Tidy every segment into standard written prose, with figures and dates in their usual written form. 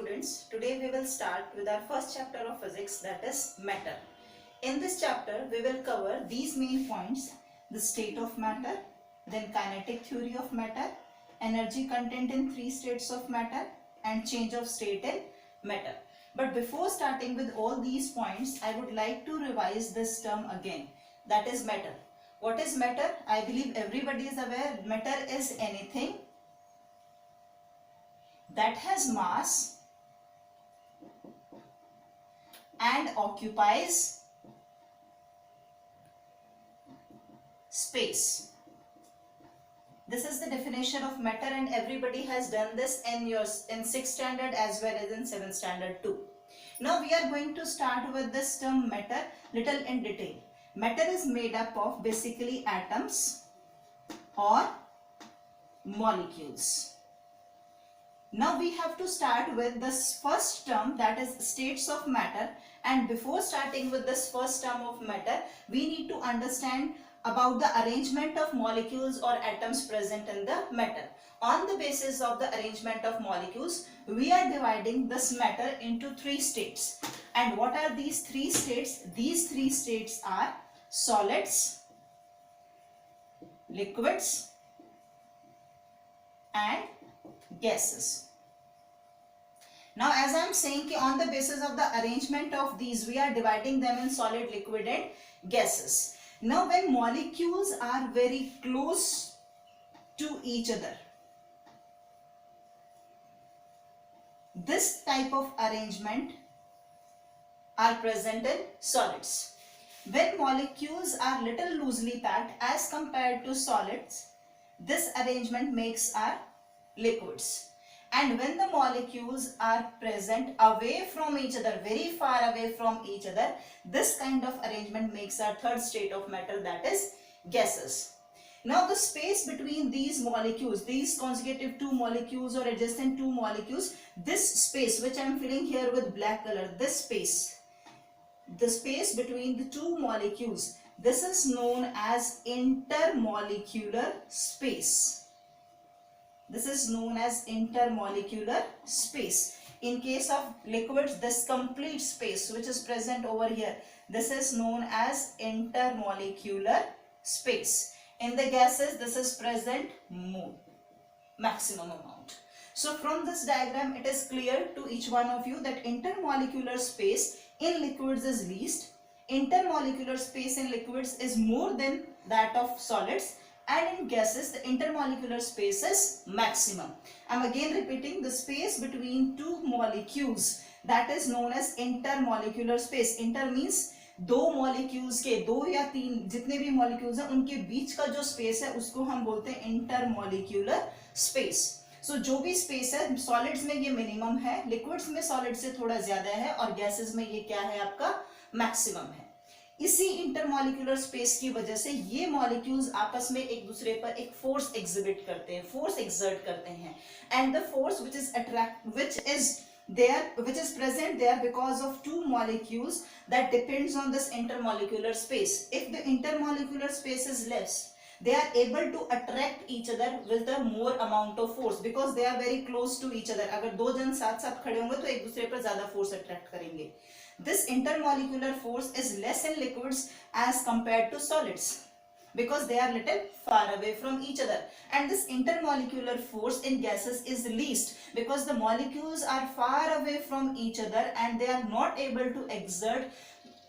students, today we will start with our first chapter of physics, that is matter. In this chapter we will cover these main points: the state of matter, then kinetic theory of matter, energy content in three states of matter, and change of state in matter. But before starting with all these points, I would like to revise this term again, that is matter. What is matter? I believe everybody is aware. Matter is anything that has mass and occupies space. This is the definition of matter, and everybody has done this in 6th standard as well as in 7th standard too. Now we are going to start with this term matter little in detail. Matter is made up of basically atoms or molecules. Now we have to start with this first term, that is states of matter, and before starting with this first term of matter, we need to understand about the arrangement of molecules or atoms present in the matter. On the basis of the arrangement of molecules, we are dividing this matter into three states. And what are these three states? These three states are solids, liquids, and gases. Now as I am saying, on the basis of the arrangement of these, we are dividing them in solid, liquid and gases. Now when molecules are very close to each other, this type of arrangement are present in solids. When molecules are little loosely packed as compared to solids, this arrangement makes our liquids. And when the molecules are present away from each other, very far away from each other, this kind of arrangement makes our third state of matter, that is gases. Now the space between these molecules, these consecutive two molecules or adjacent two molecules, this space which I am filling here with black color, this space, the space between the two molecules, this is known as intermolecular space. This is known as intermolecular space. In case of liquids, this complete space which is present over here, this is known as intermolecular space. In the gases, this is present more, maximum amount. So from this diagram, it is clear to each one of you that intermolecular space in liquids is least, intermolecular space in liquids is more than that of solids, and in gases the intermolecular space is maximum. I am again repeating, the space between two molecules, that is known as intermolecular space. Inter means दो molecules के, दो या तीन जितने भी molecules हैं उनके बीच का जो space है उसको हम बोलते हैं intermolecular space. So जो भी space है solids में ये minimum है, liquids में solids से थोड़ा ज्यादा है, और gases में ये क्या है आपका maximum है. इसी इंटरमॉलिक्यूलर स्पेस की वजह से ये मॉलिक्यूल्स आपस में एक दूसरे पर एक फोर्स एग्जिबिट करते हैं, फोर्स एक्सर्ट करते हैं, and the force which is present there because of two molecules, that depends on this intermolecular space. If the intermolecular space is less, they are able to attract each other with the more amount of force because they are very close to each other. अगर दो जन साथ साथ खड़े होंगे तो एक दूसरे पर ज्यादा फोर्स अट्रैक्ट करेंगे. This intermolecular force is less in liquids as compared to solids because they are little far away from each other, and this intermolecular force in gases is least because the molecules are far away from each other and they are not able to exert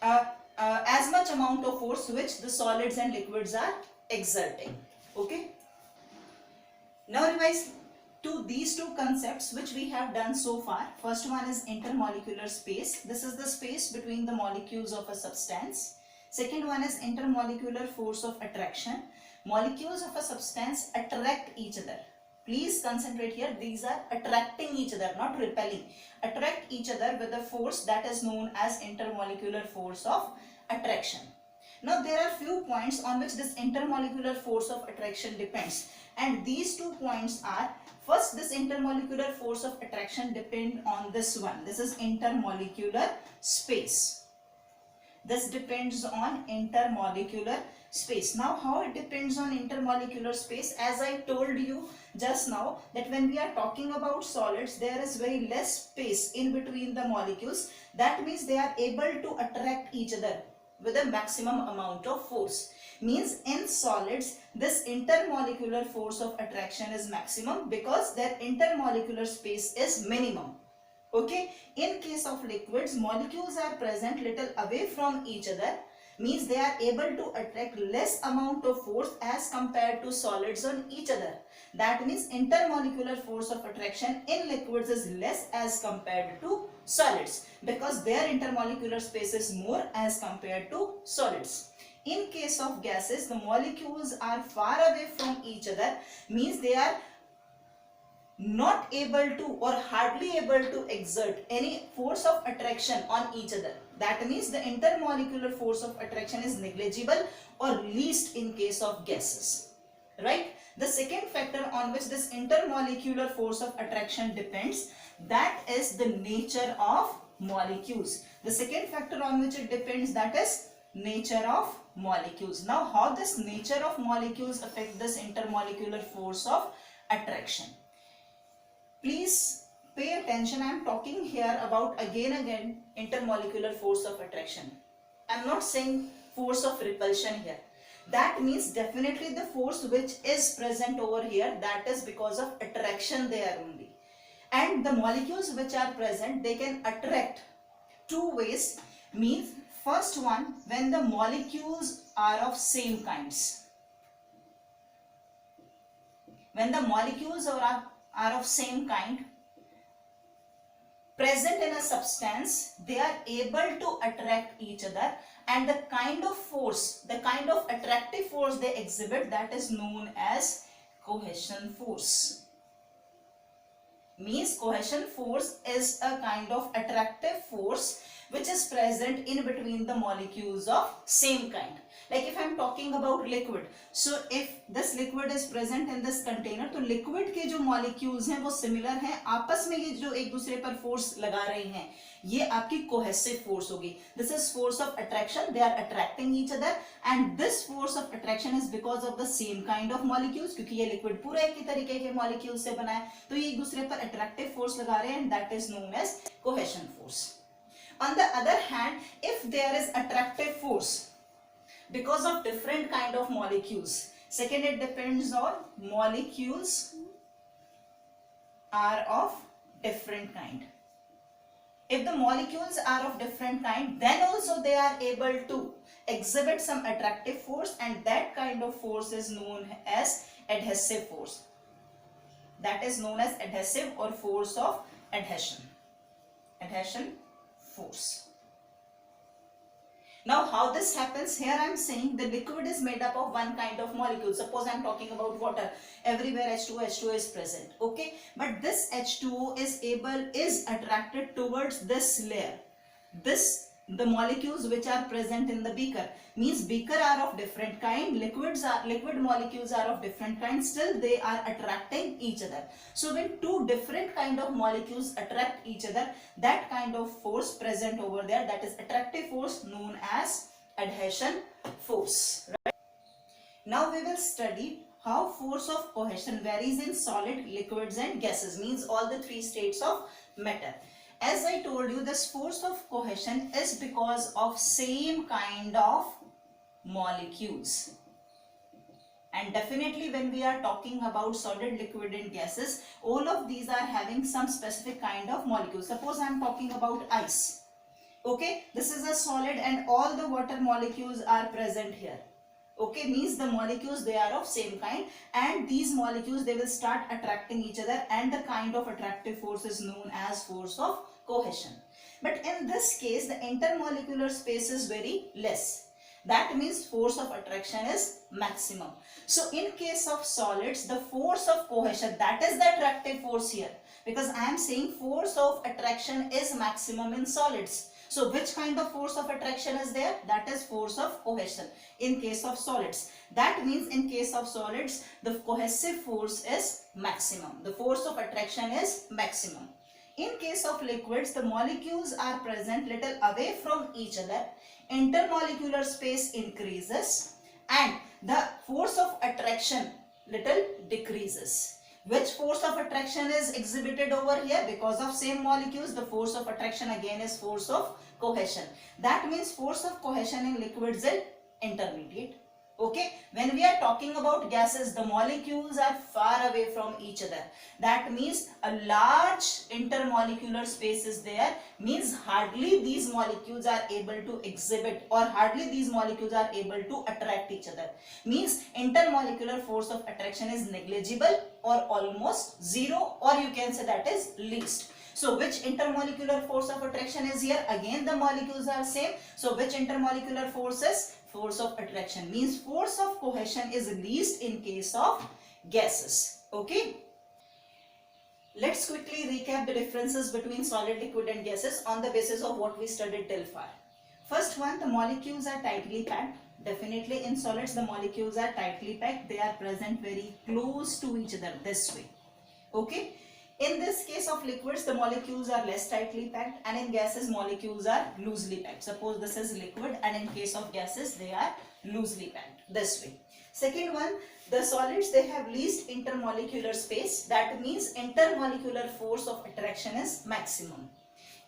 as much amount of force which the solids and liquids are exerting. Okay, now revise to these two concepts which we have done so far. First one is intermolecular space. This is the space between the molecules of a substance. Second one is intermolecular force of attraction. Molecules of a substance attract each other. Please concentrate here. These are attracting each other, not repelling. Attract each other with a force that is known as intermolecular force of attraction. Now there are few points on which this intermolecular force of attraction depends, and these 2 points are: first, this intermolecular force of attraction depend on this one, this is intermolecular space. This depends on intermolecular space. Now how it depends on intermolecular space? As I told you just now that when we are talking about solids, there is very less space in between the molecules. That means they are able to attract each other with a maximum amount of force. Means in solids, this intermolecular force of attraction is maximum because their intermolecular space is minimum. Okay, in case of liquids, molecules are present little away from each other, means they are able to attract less amount of force as compared to solids on each other. That means intermolecular force of attraction in liquids is less as compared to solids because their intermolecular space is more as compared to solids. In case of gases, the molecules are far away from each other, means they are not able to or hardly able to exert any force of attraction on each other. That means the intermolecular force of attraction is negligible or least in case of gases, right? The second factor on which this intermolecular force of attraction depends, that is the nature of molecules. The second factor on which it depends, that is nature of molecules. Now how this nature of molecules affect this intermolecular force of attraction? Please pay attention. I am talking here about again intermolecular force of attraction. I am not saying force of repulsion here. That means definitely the force which is present over here, that is because of attraction there only. And the molecules which are present, they can attract two ways. Means first one, when the molecules are of same kinds. When the molecules are of same kind present in a substance, they are able to attract each other, and the kind of force, the kind of attractive force they exhibit, that is known as cohesion force. Means cohesion force is a kind of attractive force which is present in between the molecules of same kind. Like if I am talking about liquid, so if this liquid is present in this container, तो liquid के जो molecules हैं वो similar हैं, आपस में ये जो एक दूसरे पर force लगा रहे हैं, ये आपकी cohesive force होगी. This is force of attraction. They are attracting each other, and this force of attraction is because of the same kind of molecules. क्योंकि ये liquid पूरा एक ही तरीके के molecules से बना है, तो ये एक दूसरे पर attractive force लगा रहे हैं, and that is known as cohesion force. On the other hand, if there is attractive force because of different kind of molecules, second, it depends on molecules are of different kind. If the molecules are of different kind, then also they are able to exhibit some attractive force, and that kind of force is known as adhesive force. That is known as adhesive or force of adhesion. Adhesion force. Now how this happens? Here I am saying the liquid is made up of one kind of molecule. Suppose I am talking about water. Everywhere H2O is present. Okay, but this H2O is attracted towards this layer. The molecules which are present in the beaker, means beaker are of different kind, liquid molecules are of different kind, still they are attracting each other. So when two different kind of molecules attract each other, that kind of force present over there, that is attractive force, known as adhesion force. Right? Now we will study how force of cohesion varies in solid, liquids and gases, means all the three states of matter. As I told you, this force of cohesion is because of same kind of molecules. And definitely when we are talking about solid, liquid and gases, all of these are having some specific kind of molecules. Suppose I am talking about ice. Okay, this is a solid and all the water molecules are present here. Okay, means the molecules, they are of same kind, and these molecules, they will start attracting each other, and the kind of attractive force is known as force of cohesion. But in this case, the intermolecular space is very less. That means force of attraction is maximum. So in case of solids, the force of cohesion, that is the attractive force here, because I am saying force of attraction is maximum in solids. So which kind of force of attraction is there? That is force of cohesion in case of solids. That means in case of solids, the cohesive force is maximum. The force of attraction is maximum. In case of liquids, the molecules are present little away from each other. Intermolecular space increases and the force of attraction little decreases. Which force of attraction is exhibited over here? Because of same molecules, the force of attraction again is force of cohesion. That means force of cohesion in liquids is intermediate. Okay, when we are talking about gases, the molecules are far away from each other. That means a large intermolecular space is there, means hardly these molecules are able to exhibit or hardly these molecules are able to attract each other. Means intermolecular force of attraction is negligible or almost zero, or you can say that is least. So which intermolecular force of attraction is here? Again the molecules are same. So which intermolecular force is? Force of attraction, means force of cohesion is least in case of gases. Okay. Let's quickly recap the differences between solid, liquid and gases on the basis of what we studied till far. First one, the molecules are tightly packed. Definitely in solids the molecules are tightly packed. They are present very close to each other this way. Okay. In this case of liquids, the molecules are less tightly packed, and in gases molecules are loosely packed. Suppose this is liquid, and in case of gases they are loosely packed this way. Second one, the solids, they have least intermolecular space. That means intermolecular force of attraction is maximum.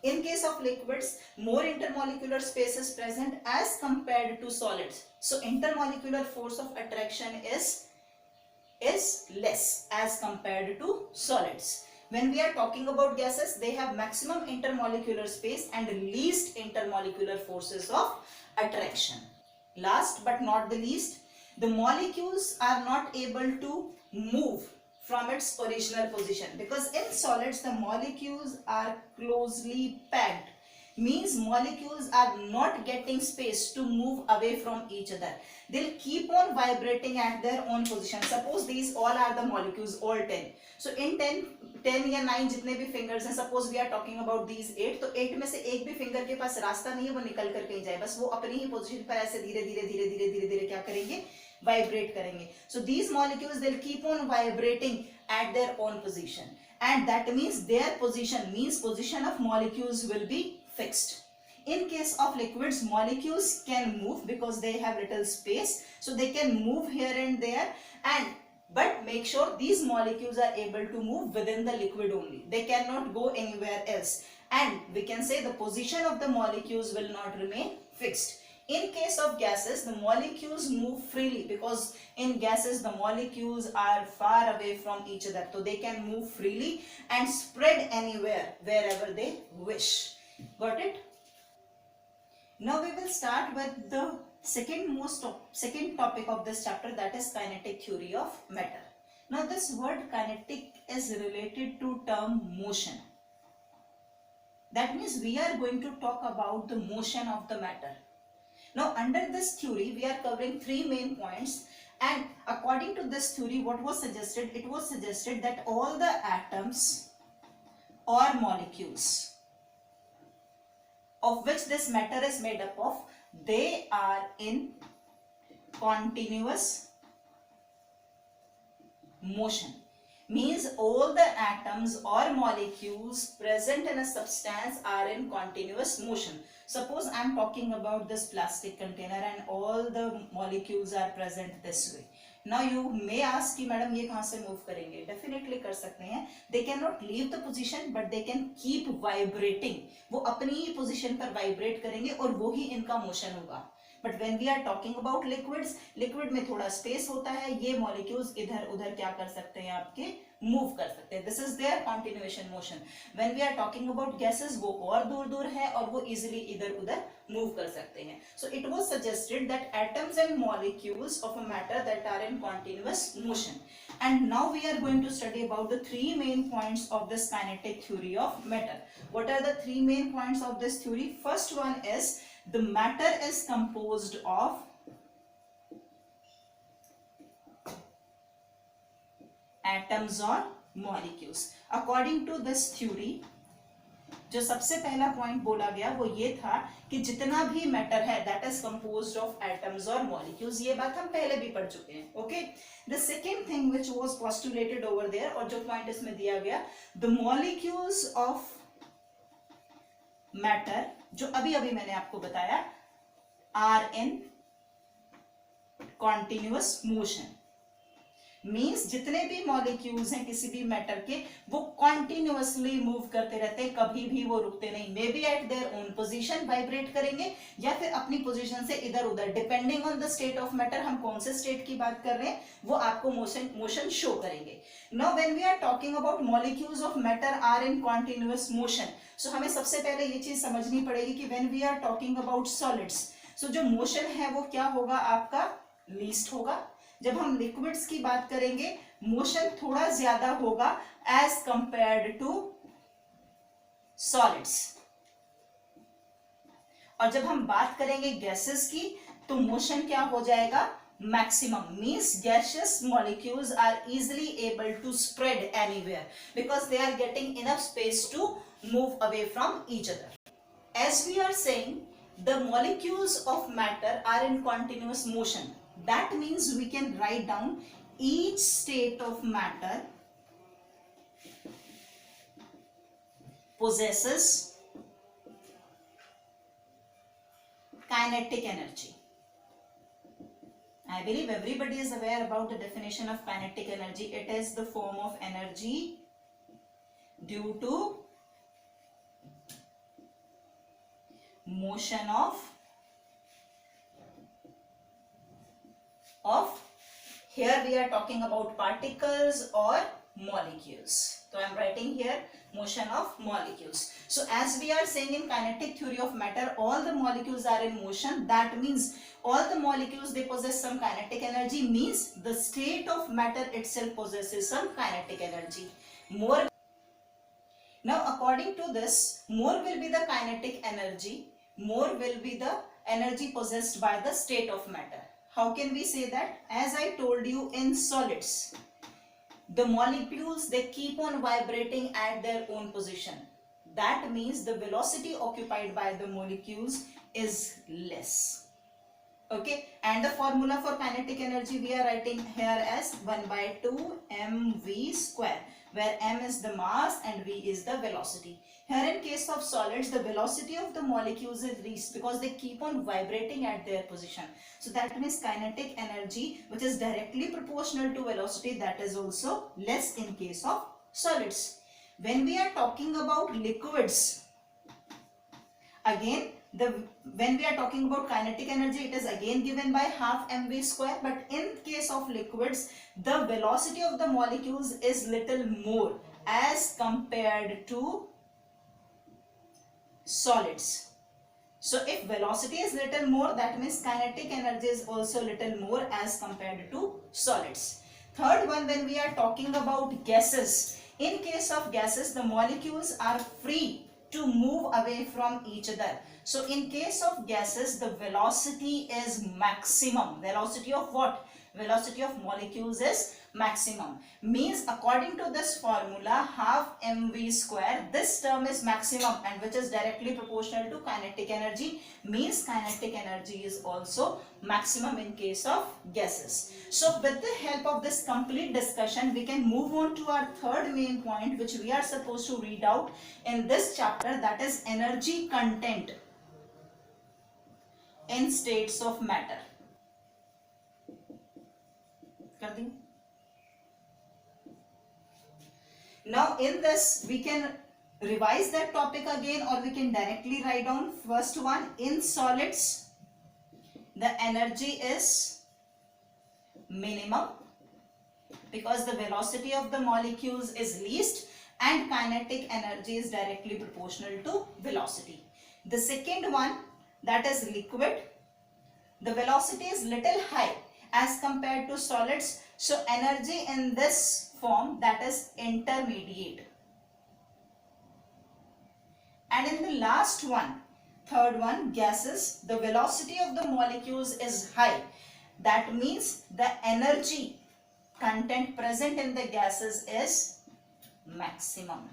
In case of liquids, more intermolecular space is present as compared to solids. So intermolecular force of attraction is less as compared to solids. When we are talking about gases, they have maximum intermolecular space and least intermolecular forces of attraction. Last but not the least, the molecules are not able to move from its original position, because in solids the molecules are closely packed. Means molecules are not getting space to move away from each other. They'll keep on vibrating at their own position. Suppose these all are the molecules, all 10. So in 10 या 9 जितने भी fingers हैं, suppose we are talking about these 8, तो 8 में से एक भी finger के पास रास्ता नहीं है वो निकल कर कहीं जाए, बस वो अपनी ही position पर ऐसे धीरे धीरे धीरे धीरे धीरे धीरे क्या करेंगे, vibrate करेंगे. So these molecules, they'll keep on vibrating at their own position, and that means their position, means position of molecules will be fixed. In case of liquids, molecules can move because they have little space, so they can move here and there, and but make sure these molecules are able to move within the liquid only. They cannot go anywhere else, and we can say the position of the molecules will not remain fixed. In case of gases, the molecules move freely, because in gases the molecules are far away from each other, so they can move freely and spread anywhere wherever they wish. Got it? Now we will start with the second topic of this chapter, that is kinetic theory of matter. Now this word kinetic is related to term motion. That means we are going to talk about the motion of the matter. Now under this theory we are covering three main points, and according to this theory what was suggested? It was suggested that all the atoms or molecules of which this matter is made up of, they are in continuous motion. Means all the atoms or molecules present in a substance are in continuous motion. Suppose I am talking about this plastic container and all the molecules are present this way. Now you may ask कि madam ये कहाँ से move करेंगे? Definitely कर सकते हैं. They cannot leave the position, but they can keep vibrating. वो अपनी ही position पर vibrate करेंगे और वो ही इनका motion होगा. But when we are talking about liquids, liquid में थोड़ा space होता है, ये molecules इधर उधर क्या कर सकते हैं आपके मूव कर सकते हैं. This is their continuation motion. When we are talking about gases, वो और दूर दूर है और वो easily इधर उधर मूव कर सकते हैं. So it was suggested that atoms and molecules of a matter that are in continuous motion. And now we are going to study about the three main points of this kinetic theory of matter. What are the three main points of this theory? First one is the matter is composed of atoms or molecules. According to this theory, जो सबसे पहला point बोला गया वो ये था कि जितना भी मैटर है that is composed of atoms और मॉलिक्यूल्स. ये बात हम पहले भी पढ़ चुके हैं. Okay. The second thing which was postulated over there, और जो पॉइंट इसमें दिया गया, द मॉलिक्यूल्स ऑफ मैटर जो अभी अभी मैंने आपको बताया are in continuous motion, means जितने भी मॉलिक्यूल्स हैं किसी भी मैटर के वो कॉन्टिन्यूअसली मूव करते रहते हैं, कभी भी वो रुकते नहीं। May be eight their own position vibrate करेंगे या फिर अपनी पोजीशन से इधर उधर, depending on the state of matter, हम कौन से स्टेट की बात कर रहे हैं वो आपको मोशन शो करेंगे। Now when we are talking about molecules of matter are in continuous motion, so हमें सबसे पहले ये चीज समझनी पड़ेगी कि when we are talking about solids, so जो मोशन है वो क्या होगा आपका, लीस्ट होगा। जब हम लिक्विड्स की बात करेंगे मोशन थोड़ा ज्यादा होगा एज कंपेयर्ड टू सॉलिड्स, और जब हम बात करेंगे गैसेस की तो मोशन क्या हो जाएगा, maximum, means gaseous molecules are easily able to spread anywhere because they are getting enough space to move away from each other. As we are saying, the molecules of matter are in continuous motion. That means we can write down each state of matter possesses kinetic energy. I believe everybody is aware about the definition of kinetic energy. It is the form of energy due to motion of here we are talking about particles or molecules. So I am writing here motion of molecules. So as we are saying in kinetic theory of matter, all the molecules are in motion. That means all the molecules, they possess some kinetic energy, means the state of matter itself possesses some kinetic energy. More. Now according to this, more will be the kinetic energy, more will be the energy possessed by the state of matter. How can we say that? As I told you, in solids, the molecules, they keep on vibrating at their own position. That means the velocity occupied by the molecules is less. Okay, and the formula for kinetic energy we are writing here as 1 by 2 mv square, where m is the mass and v is the velocity. Here in case of solids, the velocity of the molecules is least because they keep on vibrating at their position. So that means kinetic energy, which is directly proportional to velocity, that is also less in case of solids. When we are talking about liquids, again, when we are talking about kinetic energy, it is again given by half mv square, but in case of liquids, the velocity of the molecules is little more as compared to solids. So if velocity is little more, that means kinetic energy is also little more as compared to solids. Third one, when we are talking about gases, in case of gases, the molecules are free to move away from each other. So in case of gases, the velocity is maximum. Velocity of what? Velocity of molecules is maximum. Means according to this formula, half mv square, this term is maximum and which is directly proportional to kinetic energy. Means kinetic energy is also maximum in case of gases. So with the help of this complete discussion, we can move on to our third main point which we are supposed to read out in this chapter, that is energy content in states of matter. Now in this we can revise that topic again or we can directly write down. First one, in solids the energy is minimum because the velocity of the molecules is least and kinetic energy is directly proportional to velocity. The second one, that is liquid, the velocity is little high as compared to solids, so energy in this form, that is intermediate. And in the last one, third one, gases, the velocity of the molecules is high. That means the energy content present in the gases is maximum.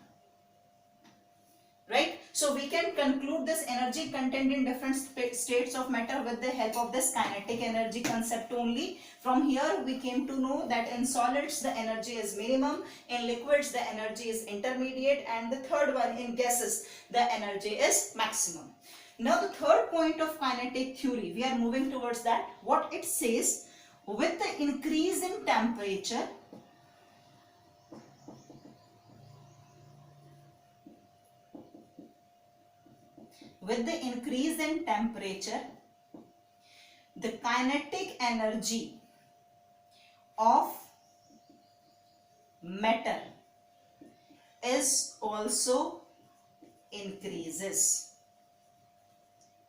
right? So we can conclude this energy content in different states of matter with the help of this kinetic energy concept only. From here we came to know that in solids the energy is minimum, in liquids the energy is intermediate, and the third one, in gases, the energy is maximum. Now the third point of kinetic theory, we are moving towards that. What it says, with the increase in temperature, the kinetic energy of matter is also increases.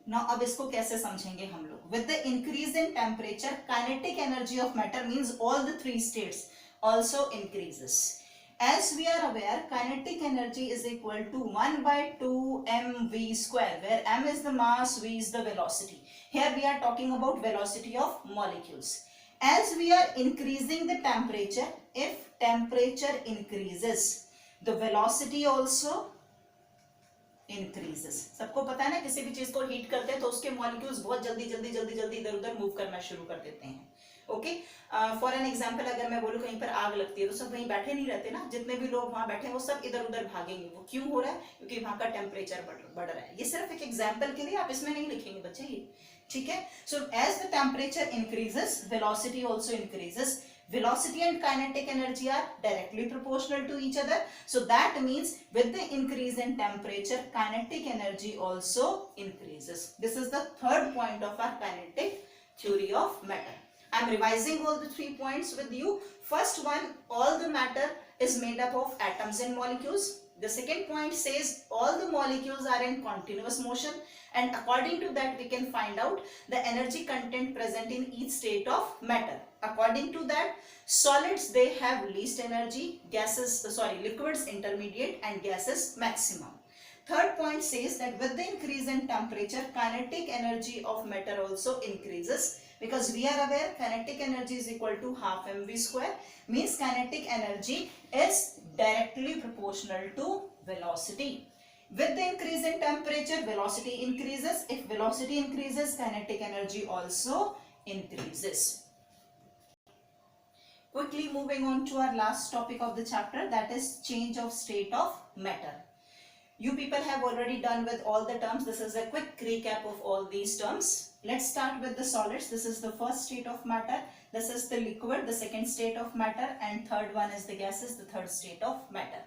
Now अब इसको कैसे समझेंगे हम लोग? With the increase in temperature, kinetic energy of matter means all the three states also increases. As we are aware, kinetic energy is equal to 1 by 2 mv square, where m is the mass, v is the velocity. Here we are talking about velocity of molecules. As we are increasing the temperature, if temperature increases, the velocity also increases. सबको पता है ना, किसी भी चीज को heat करते हैं तो उसके मॉलिक्यूल्स बहुत जल्दी इधर उधर मूव करना शुरू कर देते हैं. ओके, फॉर एन एग्जांपल, अगर मैं बोलूं कहीं पर आग लगती है तो सब वहीं बैठे नहीं रहते ना, जितने भी लोग वहां बैठे हैं वो सब इधर उधर भागेंगे. वो क्यों हो रहा है? क्योंकि वहां का टेम्परेचर बढ़ रहा है. ये सिर्फ एक एग्जांपल के लिए, आप इसमें नहीं लिखेंगे बच्चे ये, ठीक है? So as the temperature increases, velocity also increases. Velocity and kinetic energy are directly proportional to each other. So that means with the increase in temperature, kinetic energy also increases. This is the third point of our kinetic theory of matter. I am revising all the 3 points with you. First one, all the matter is made up of atoms and molecules. The second point says all the molecules are in continuous motion, and according to that we can find out the energy content present in each state of matter. According to that, solids, they have least energy, liquids intermediate, and gases maximum. Third point says that with the increase in temperature, kinetic energy of matter also increases, because we are aware kinetic energy is equal to half mv square, means kinetic energy is directly proportional to velocity. With the increase in temperature, velocity increases. If velocity increases, kinetic energy also increases. Quickly moving on to our last topic of the chapter, that is change of state of matter. You people have already done with all the terms. This is a quick recap of all these terms. Let's start with the solids. This is the first state of matter. This is the liquid, the second state of matter, and third one is the gases, the third state of matter.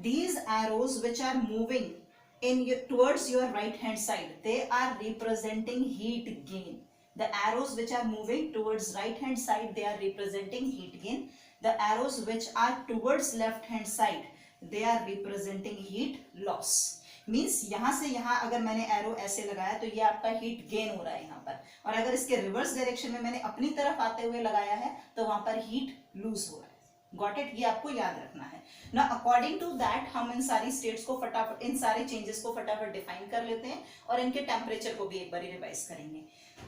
These arrows which are moving towards your right hand side, they are representing heat gain. The arrows which are moving towards right hand side, they are representing heat gain. The arrows which are towards left hand side, they are representing heat loss. Means यहाँ से यहाँ अगर मैंने arrow ऐसे लगाया तो ये आपका हीट गेन हो रहा है यहाँ पर, और अगर इसके रिवर्स डायरेक्शन में मैंने अपनी तरफ आते हुए लगाया है तो वहां पर हीट लूज हो रहा है. Got it? ये आपको याद रखना है ना. अकॉर्डिंग टू दैट हम इन सारी स्टेट्स को फटाफट, इन सारे चेंजेस को फटाफट डिफाइन कर लेते हैं और इनके टेम्परेचर को भी एक बार रिवाइज करेंगे.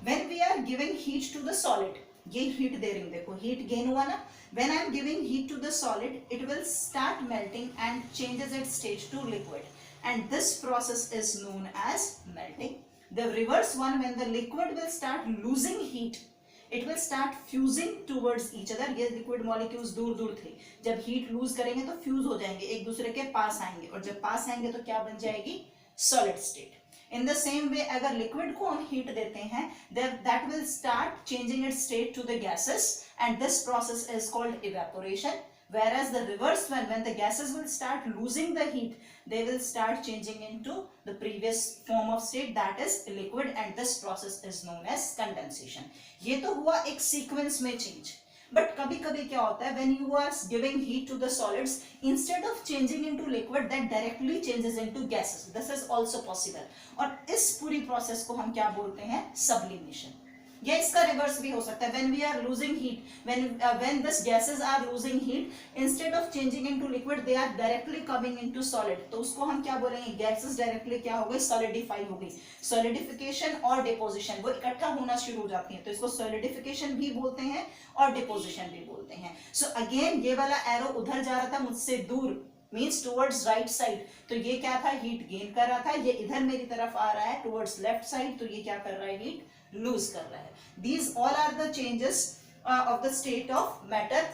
When we are giving heat to the solid, ये हीट दे रही हूं, देखो हीट गेन हुआ ना. When I am giving heat to the solid, it will start melting and changes its stage to liquid, and this process is known as melting. The reverse one, when the liquid will start losing heat, it will start fusing towards each other. ये liquid molecules दूर दूर थे, जब heat lose करेंगे तो fuse हो जाएंगे, एक दूसरे के पास आएंगे, और जब पास आएंगे तो क्या बन जाएगी? solid state. In the same way, अगर liquid को हम heat देते हैं, that will start changing its state to the gases, and this process is called evaporation. Whereas the reverse one, when the gases will start losing the heat, they will start changing into the previous form of state, that is liquid, and this process is known as condensation. ये तो हुआ एक sequence में change. But कभी कभी क्या होता है, when you are giving heat to the solids, instead of changing into liquid, that directly changes into gases. This is also possible. और इस पूरी process को हम क्या बोलते हैं? Sublimation. या इसका रिवर्स भी हो सकता है. When we are losing heat, when these gases are losing heat, instead of changing into liquid, they are directly coming into solid. तो उसको हम क्या बोलेंगे? gases directly क्या हो गई? solidify हो गई. solidification और deposition वो इकट्ठा होना शुरू हो जाती हैं, तो इसको solidification भी बोलते हैं और deposition भी बोलते हैं. So again ये वाला एरो उधर जा रहा था मुझसे दूर, मीन्स टुवर्ड्स राइट साइड, तो ये क्या था, हीट गेन कर रहा था, ये इधर मेरी तरफ आ रहा है टुवर्ड्स लेफ्ट साइड, तो ये क्या कर रहा है, हीट लूज कर रहा है. These all are the changes of the state of matter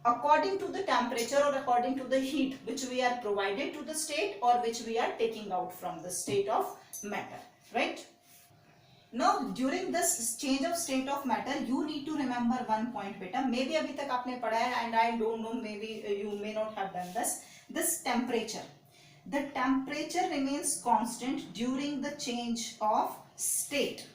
according to the temperature or according to the heat which we are provided to the state or which we are taking out from the state of matter, right? Now during this change of state of matter you need to remember one point beta, maybe abhi tak aapne padha hai and I don't know, maybe you may not have done this temperature, the temperature remains constant during the change of state,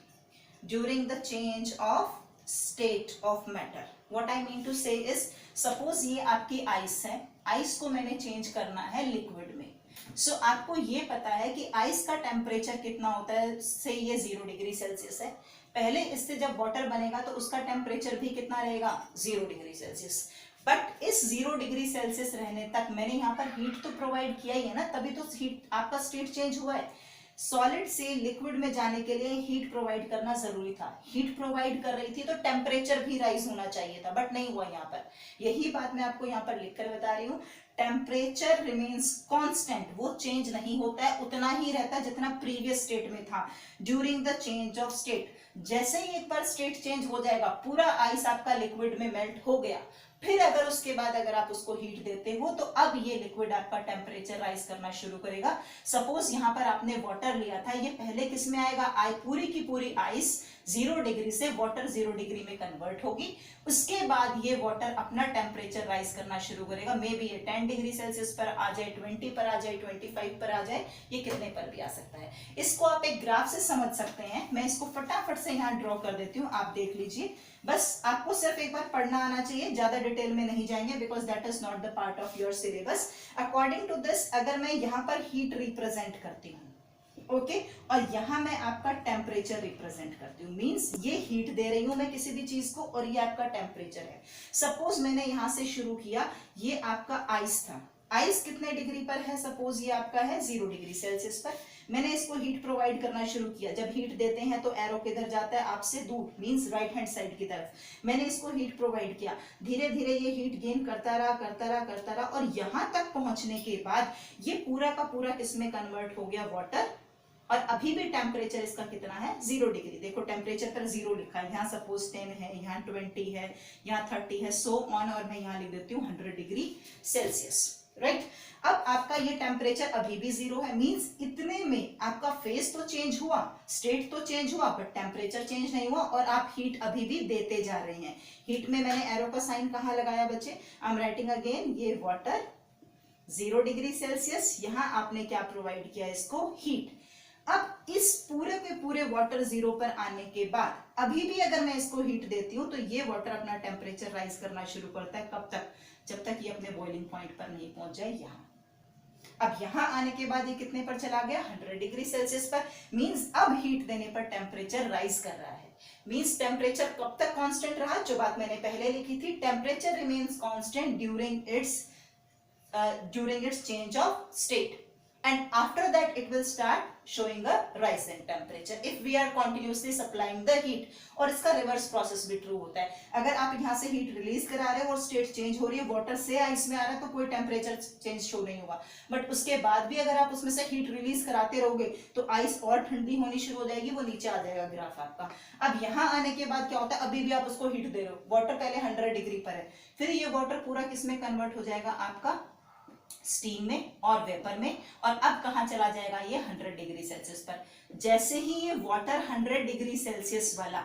during the change of state of matter. What I mean to say is, suppose ये आपकी ice है, ice को मैंने change करना है liquid में. सो आपको ये पता है कि आइस का टेम्परेचर कितना होता है, से ये 0 डिग्री सेल्सियस है. पहले इससे जब वाटर बनेगा तो उसका टेम्परेचर भी कितना रहेगा, 0 डिग्री सेल्सियस. बट इस 0 डिग्री सेल्सियस रहने तक मैंने यहाँ पर हीट तो प्रोवाइड किया ही है ना, तभी तो हीट आपका स्टेट चेंज हुआ है. सॉलिड से लिक्विड में जाने के लिए हीट प्रोवाइड करना जरूरी था, हीट प्रोवाइड कर रही थी तो टेम्परेचर भी राइज होना चाहिए था, बट नहीं हुआ यहाँ पर. यही बात मैं आपको यहाँ पर लिखकर बता रही हूँ. टेम्परेचर रिमेन्स कांस्टेंट, वो चेंज नहीं होता है, उतना ही रहता है जितना प्रीवियस स्टेट में था. During the change of state, जैसे ही एक बार स्टेट चेंज हो जाएगा, पूरा आइस आपका लिक्विड में मेल्ट हो गया, फिर अगर उसके बाद अगर आप उसको हीट देते हो तो अब ये लिक्विड आपका टेम्परेचर राइज करना शुरू करेगा. सपोज यहाँ पर आपने वाटर लिया था, ये पहले किस में आएगा, पूरी की पूरी आइस 0 डिग्री से वाटर 0 डिग्री में कन्वर्ट होगी. उसके बाद ये वाटर अपना टेम्परेचर राइज करना शुरू करेगा. मे बी ये 10 डिग्री सेल्सियस पर आ जाए, 20 पर आ जाए, 25 पर आ जाए, ये कितने पर भी आ सकता है. इसको आप एक ग्राफ से समझ सकते हैं. मैं इसको फटाफट से यहाँ ड्रॉ कर देती हूँ, आप देख लीजिए. बस आपको सिर्फ एक बार पढ़ना आना चाहिए, ज्यादा डिटेल में नहीं जाएंगे because that is not the part of your syllabus. According to this, अगर मैं यहाँ पर हीट रिप्रेजेंट करती हूँ, ओके, और यहां मैं आपका टेम्परेचर रिप्रेजेंट करती हूँ, मींस ये हीट दे रही हूं मैं किसी भी चीज को और ये आपका टेम्परेचर है. सपोज मैंने यहां से शुरू किया, ये आपका आइस था, आइस कितने डिग्री पर है, सपोज ये आपका है 0 डिग्री सेल्सियस पर. मैंने इसको हीट प्रोवाइड करना शुरू किया. जब हीट देते हैं तो एरो किधर जाता है, आपसे दूर, मींस राइट हैंड साइड की तरफ. मैंने इसको हीट प्रोवाइड किया, धीरे धीरे ये हीट गेन करता रहा करता रहा करता रहा, और यहां तक पहुंचने के बाद ये पूरा का पूरा किसमें कन्वर्ट हो गया, वाटर. और अभी भी टेम्परेचर इसका कितना है, 0 डिग्री. देखो टेम्परेचर पर 0 लिखा है, यहाँ सपोज 10 है, यहाँ 20 है, यहाँ 30 है, सो ऑन, और मैं यहाँ लिख देती हूँ 100 डिग्री सेल्सियस, राइट. अब आपका ये टेम्परेचर अभी भी 0 है, मींस इतने में आपका फेज तो चेंज हुआ, स्टेट तो चेंज हुआ, बट टेम्परेचर चेंज नहीं हुआ, और आप हीट अभी भी देते जा रहे हैं. हीट में मैंने एरो का साइन कहाँ लगाया बच्चे, आई एम राइटिंग अगेन, ये वाटर 0 डिग्री सेल्सियस, यहाँ आपने क्या प्रोवाइड किया, इसको हीट. अब इस पूरे के पूरे वाटर 0 पर आने के बाद अभी भी अगर मैं इसको हीट देती हूँ तो ये वाटर अपना टेम्परेचर राइज करना शुरू करता है. कब तक, जब तक ये अपने बॉइलिंग पॉइंट पर नहीं पहुंच जाए यहाँ. अब यहाँ आने के बाद ये कितने पर चला गया, 100 डिग्री सेल्सियस पर. मींस अब हीट देने पर टेम्परेचर राइज कर रहा है. मींस टेम्परेचर कब तक कांस्टेंट रहा, जो बात मैंने पहले लिखी थी, temperature remains constant during its change of state, and after that it will start showing a rise in temperature if we are continuously supplying the heat. और इसका रिवर्स प्रोसेस भी ट्रू होता है. अगर आप यहाँ से हीट रिलीज करा रहे हो और स्टेट चेंज हो रही है, वाटर से आइस में आ रहा है, तो कोई टेम्परेचर चेंज शो नहीं होगा. बट उसके बाद भी अगर आप उसमें से हीट रिलीज कराते रहोगे तो आइस और ठंडी होनी शुरू हो जाएगी, वो नीचे आ जाएगा ग्राफ आपका. अब यहाँ आने के बाद क्या होता है, अभी भी आप उसको हीट दे रहे हो, वाटर पहले 100 डिग्री पर है, फिर ये वाटर पूरा किसमें कन्वर्ट हो जाएगा, आपका स्टीम में और वेपर में, और अब कहां चला जाएगा, ये 100 डिग्री सेल्सियस पर. जैसे ही ये वाटर 100 डिग्री सेल्सियस वाला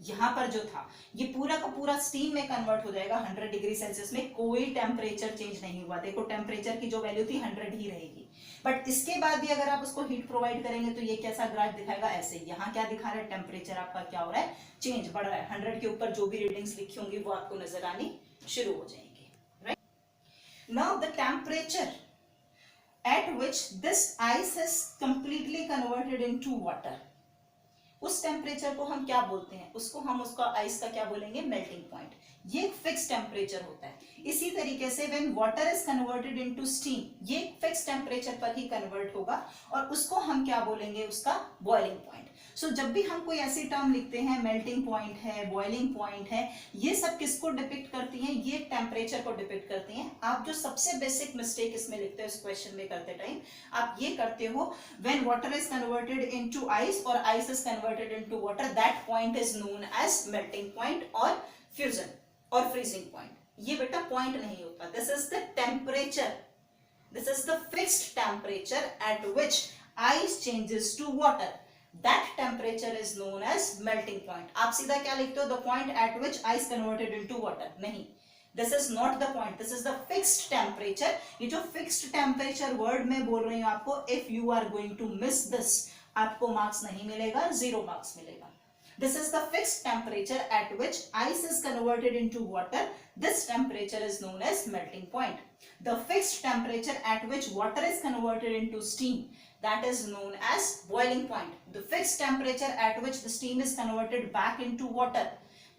यहां पर जो था, ये पूरा का पूरा स्टीम में कन्वर्ट हो जाएगा 100 डिग्री सेल्सियस में. कोई टेम्परेचर चेंज नहीं हुआ. देखो टेम्परेचर की जो वैल्यू थी 100 ही रहेगी. बट इसके बाद भी अगर आप उसको हीट प्रोवाइड करेंगे तो ये कैसा ग्राफ दिखाएगा, ऐसे. यहाँ क्या दिखा रहा है, टेम्परेचर आपका क्या हो रहा है, चेंज बढ़ रहा है. 100 के ऊपर जो भी रीडिंग्स लिखी होंगी वो आपको नजर आनी शुरू हो जाएंगी. Now the temperature at which this ice is completely converted into water, उस टेम्परेचर को हम क्या बोलते हैं, उसको हम उसका आइस का क्या बोलेंगे, मेल्टिंग पॉइंट। ये एक फिक्स टेम्परेचर होता है। इसी तरीके से when water is converted into steam, ये फिक्स टेम्परेचर पर ही कन्वर्ट होगा और उसको हम क्या बोलेंगे, उसका बॉइलिंग पॉइंट। सो जब भी हम कोई ऐसी टर्म लिखते हैं, मेल्टिंग पॉइंट है, बॉइलिंग पॉइंट है, ये सब किसको डिपिक्ट करती हैं, ये टेम्परेचर को डिपिक्ट करती हैं। आप जो सबसे बेसिक मिस्टेक इसमें लिखते हो इस क्वेश्चन में करते टाइम, आप ये करते हो, when water is converted into ice और ice is converted into water, that point is known as melting point और फ्यूजन और फ्रीजिंग पॉइंट। ये बेटा पॉइंट नहीं होता, this is the temperature, this is the fixed temperature at which ice changes to water, that temperature is known as melting point। आप सीधा क्या लिखते हो, the point at which ice converted into water, नहीं, this is not the point, this is the fixed temperature। ये जो fixed temperature word मैं बोल रही हूँ आपको, if you are going to miss this, आपको मार्क्स नहीं मिलेगा, 0 मार्क्स मिलेगा। This is the fixed temperature at which ice is converted into water, this temperature is known as melting point। The fixed temperature at which water is converted into steam, that is known as boiling point। The fixed temperature at which the steam is converted back into water,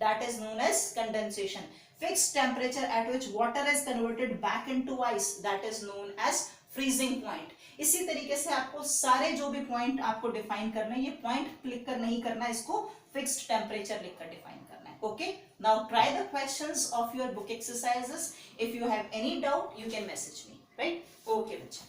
that is known as condensation। Fixed temperature at which water is converted back into ice, that is known as freezing point। इसी तरीके से आपको सारे जो भी point आपको define करना है, ये पॉइंट लिख कर नहीं करना है, इसको फिक्स्ड टेम्परेचर लिखकर डिफाइन करना है। Okay, now try the questions of your book exercises. If you have any doubt you can message me, right? Okay बच्चा।